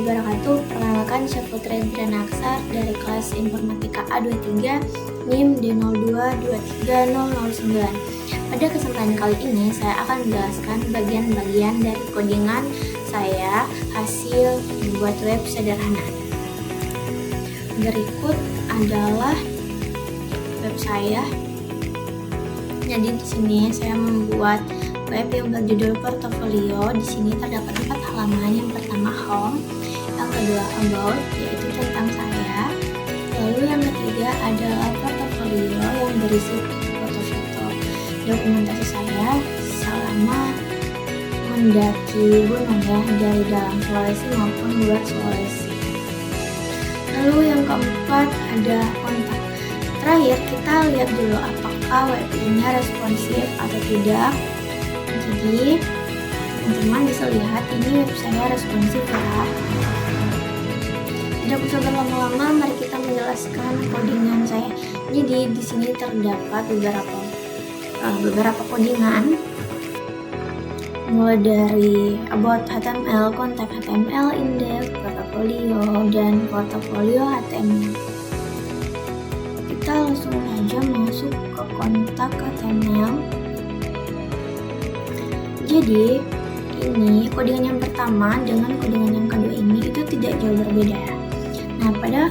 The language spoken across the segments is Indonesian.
wabarakatuh. Perkenalkan, saya Putri Naksar dari kelas Informatika A23 NIM D02230009. Pada kesempatan kali ini saya akan menjelaskan bagian-bagian dari codingan saya hasil membuat web sederhana. Berikut adalah web saya. Jadi di sini saya membuat web yang berjudul portofolio. Di sini terdapat 4 halaman. Yang pertama home, yang kedua about, yaitu tentang saya. Lalu yang ketiga adalah portofolio yang berisi foto-foto dokumentasi saya selama mendaki gunung dari dalam Sulawesi maupun luar Sulawesi. Lalu yang keempat ada kontak. Terakhir kita lihat dulu apakah web ini responsif atau tidak. Jadi teman-teman bisa lihat ini web saya responsif ya. Tidak usah berlama-lama, mari kita menjelaskan codingan saya. Jadi di sini terdapat beberapa codingan, mulai dari about HTML, kontak HTML, index, portofolio, dan portofolio HTML. Kita langsung saja masuk ke kontak HTML. Jadi ini codingan yang pertama dengan codingan yang kedua ini itu tidak jauh berbeda. Nah, pada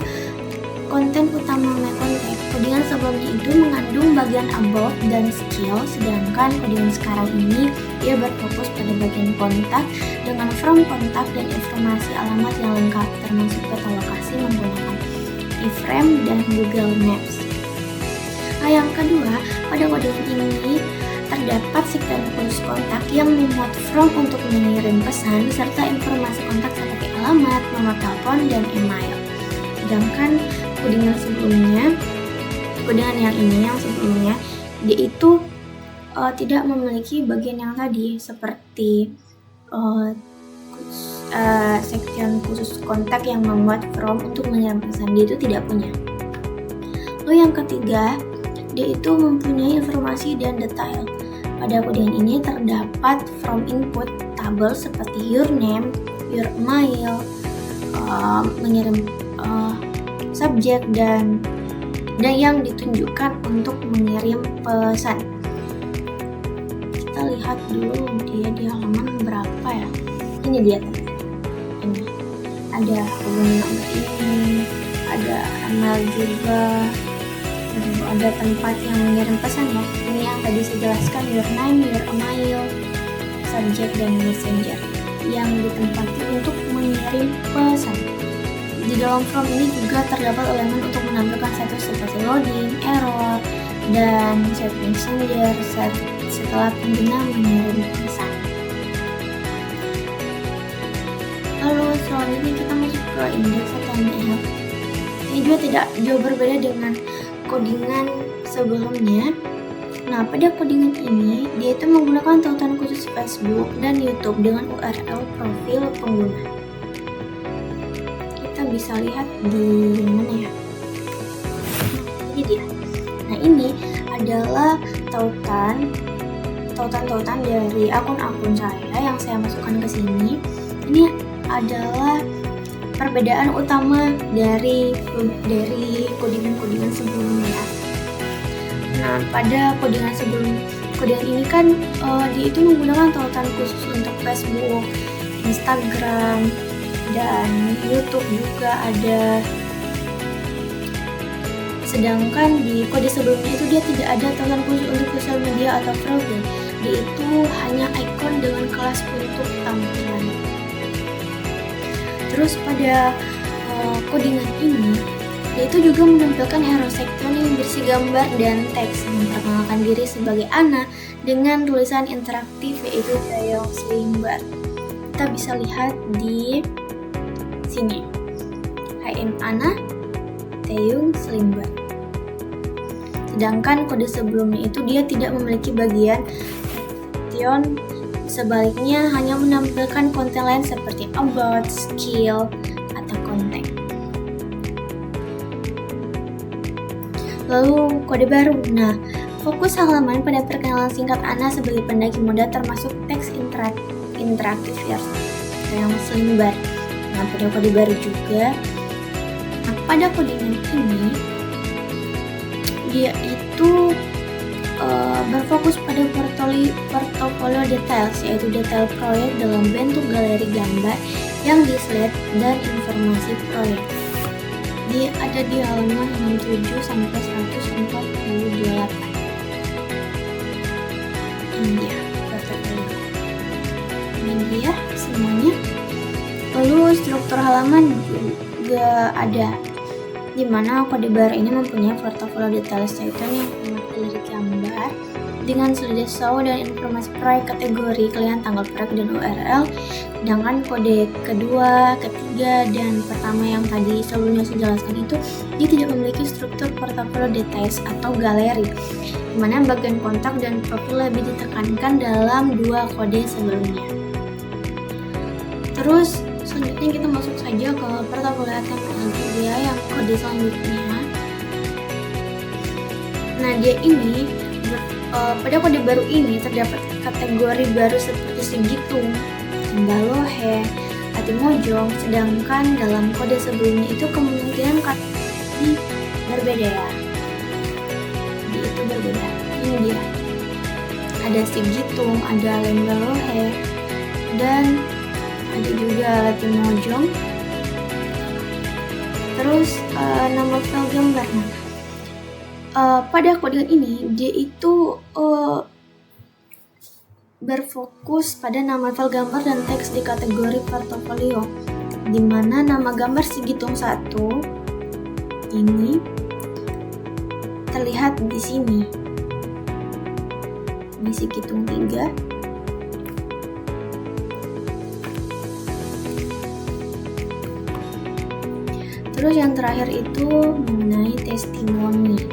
konten utama my contact, codingan sebelumnya itu mengandung bagian about dan skill, sedangkan codingan sekarang ini dia berfokus pada bagian kontak dengan from kontak dan informasi alamat yang lengkap termasuk peta lokasi menggunakan iframe dan Google Maps. Nah, yang kedua, pada codingan ini terdapat sekian khusus kontak yang memuat from untuk mengirim pesan serta informasi kontak seperti alamat, nomor telepon, dan email. Sedangkan codingan yang sebelumnya dia itu tidak memiliki bagian yang tadi seperti section khusus kontak yang memuat from untuk mengirim pesan, dia itu tidak punya. Lalu yang ketiga, dia itu mempunyai informasi dan detail. Pada codingan ini terdapat from input tabel seperti your name, your email, mengirim subjek dan yang ditunjukkan untuk mengirim pesan. Kita lihat dulu dia di halaman berapa ya. Ini dia ini. Ada hubungan nomor ini, ada email juga. Ada tempat yang mengirim pesan ya. Ini yang tadi saya jelaskan, your name, your email, subject, dan messenger yang ditempati untuk mengirim pesan. Di dalam form ini juga terdapat elemen untuk menampilkan status seperti loading, error, dan set messenger setelah pengguna mengirim pesan. Lalu selanjutnya kita masuk ke index HTML. Ini juga tidak jauh berbeda dengan codingan sebelumnya. Nah, pada codingan ini dia itu menggunakan tautan khusus Facebook dan YouTube dengan URL profil pengguna. Kita bisa lihat di mana ya? Ini dia. Nah, ini adalah tautan dari akun-akun saya yang saya masukkan ke sini. Ini adalah perbedaan utama dari codingan sebelumnya. Nah, pada codingan ini kan dia itu menggunakan tautan khusus untuk Facebook, Instagram, dan YouTube juga ada. Sedangkan di kode sebelumnya itu dia tidak ada tautan khusus untuk sosial media atau profil. Dia itu hanya icon dengan kelas untuk tampilan. Terus pada codingan ini dia itu juga menampilkan hero section yang berisi gambar dan teks, memperkenalkan diri sebagai Ana dengan tulisan interaktif yaitu Taeyong Slimbar. Kita bisa lihat di sini. I am Ana, Taeyong Slimbar. Sedangkan kode sebelumnya itu dia tidak memiliki bagian section, sebaliknya hanya menampilkan konten lain seperti about, skill, atau kontak. Lalu kode baru. Nah, fokus halaman pada perkenalan singkat Ana sebagai pendaki muda termasuk teks interaktif yang Slimbar. Nah, pada kode baru juga. Nah, pada codingan ini dia itu berfokus pada portofolio details, yaitu detail proyek dalam bentuk galeri gambar yang di-slide dan informasi proyek. Dia ada di halaman 67 sampai 148. Ini dia portofolio. Ini dia semuanya. Lalu struktur halaman juga ada, di mana kode baru ini mempunyai portofolio details Titan yang galeri gambar dengan slideshow dan informasi proyek, kategori, klien, tanggal proyek, dan URL. Sedangkan kode kedua, ketiga, dan pertama yang tadi sebelumnya saya jelaskan itu dia tidak memiliki struktur portofolio details atau galeri, di mana bagian kontak dan profil lebih ditekankan dalam dua kode sebelumnya. Terus selanjutnya kita masuk saja ke portofolio HTML dia yang kode selanjutnya. Nah, dia ini pada kode baru ini terdapat kategori baru seperti segitung, lohe, hati mojong, sedangkan dalam kode sebelumnya itu kemungkinan kategori berbeda ya. Jadi itu berbeda. Ini dia. Ada segitung, ada lohe, dan ada juga hati mojong. Terus nama file gambar. Pada kode ini dia itu berfokus pada nama file gambar dan teks di kategori portofolio, di mana nama gambar segitung 1 ini terlihat di sini. Ini segitung 3. Terus yang terakhir itu mengenai testimoni.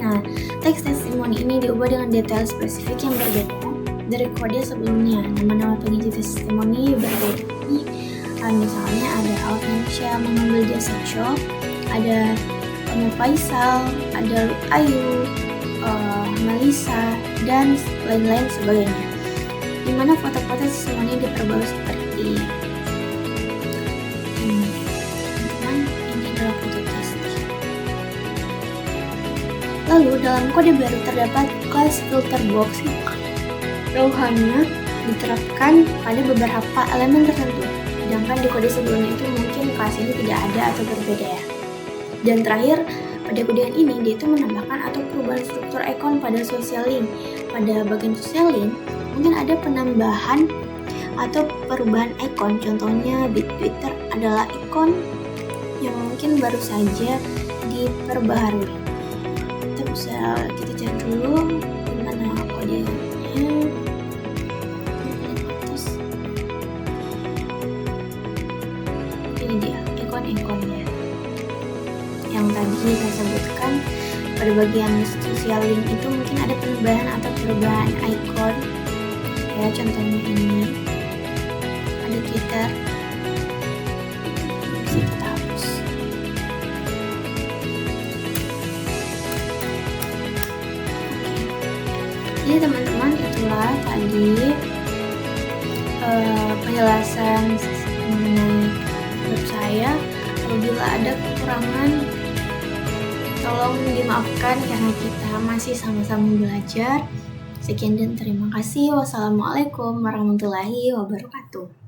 Nah, teks testimoni ini diubah dengan detail spesifik yang berbeda dari kode sebelumnya. Nama-nama pengisi testimoni berbeda. Misalnya ada Altansya mengambil jasa shop, ada Faisal, ada Ayu, Melisa, dan lain-lain sebagainya. Dimana foto-foto semuanya diperbarui seperti ini. Ini adalah foto test. Lalu dalam kode baru terdapat class filter box. Bawahannya diterapkan pada beberapa elemen tertentu, sedangkan di kode sebelumnya itu mungkin kelas ini tidak ada atau berbeda ya. Dan terakhir, pada kode ini dia itu menambahkan atau perubahan struktur icon pada social link. Pada bagian social link mungkin ada penambahan atau perubahan icon. Contohnya di Twitter adalah icon yang mungkin baru saja diperbaharui. Kita bisa cari dulu gimana kodenya. Ini dia ikon-ikonnya yang tadi saya sebutkan. Pada bagian social link itu mungkin ada penambahan atau perubahan icon ya, contohnya ini ada Twitter, bisa kita hapus. Jadi teman-teman, itulah tadi penjelasan mengenai web saya. Apabila ada kekurangan, tolong dimaafkan karena kita masih sama-sama belajar. Sekian dan terima kasih. Wassalamualaikum warahmatullahi wabarakatuh.